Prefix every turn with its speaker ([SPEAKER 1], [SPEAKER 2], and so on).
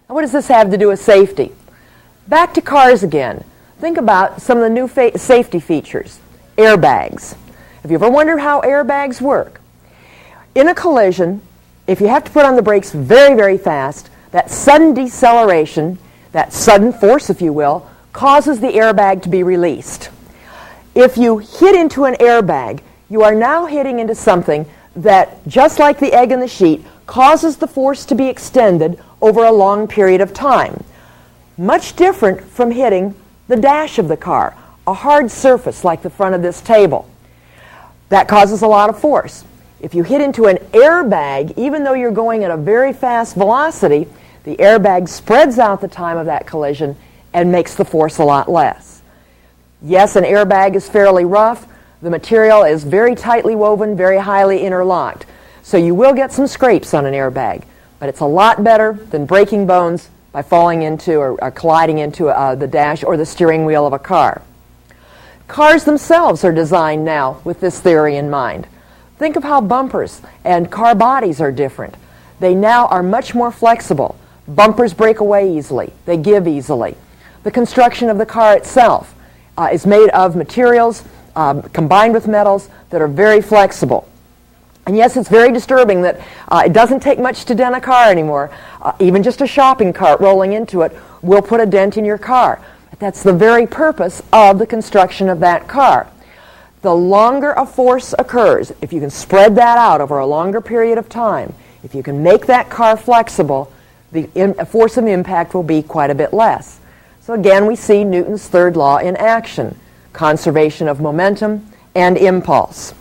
[SPEAKER 1] Now, what does this have to do with safety? Back to cars again. Think about some of the new safety features. Airbags. Have you ever wondered how airbags work? In a collision, if you have to put on the brakes very, very fast, that sudden deceleration, that sudden force, if you will, causes the airbag to be released. If you hit into an airbag, you are now hitting into something that, just like the egg in the sheet, causes the force to be extended over a long period of time. Much different from hitting the dash of the car, a hard surface like the front of this table. That causes a lot of force. If you hit into an airbag, even though you're going at a very fast velocity, the airbag spreads out the time of that collision and makes the force a lot less. Yes, an airbag is fairly rough. The material is very tightly woven, very highly interlocked. So you will get some scrapes on an airbag, but it's a lot better than breaking bones by falling into or colliding into the dash or the steering wheel of a car. Cars themselves are designed now with this theory in mind. Think of how bumpers and car bodies are different. They now are much more flexible. Bumpers break away easily. They give easily. The construction of the car itself is made of materials combined with metals that are very flexible. And yes, it's very disturbing that it doesn't take much to dent a car anymore. Even just a shopping cart rolling into it will put a dent in your car. But that's the very purpose of the construction of that car. The longer a force occurs, if you can spread that out over a longer period of time, if you can make that car flexible, the force of impact will be quite a bit less. So again, we see Newton's third law in action: conservation of momentum and impulse.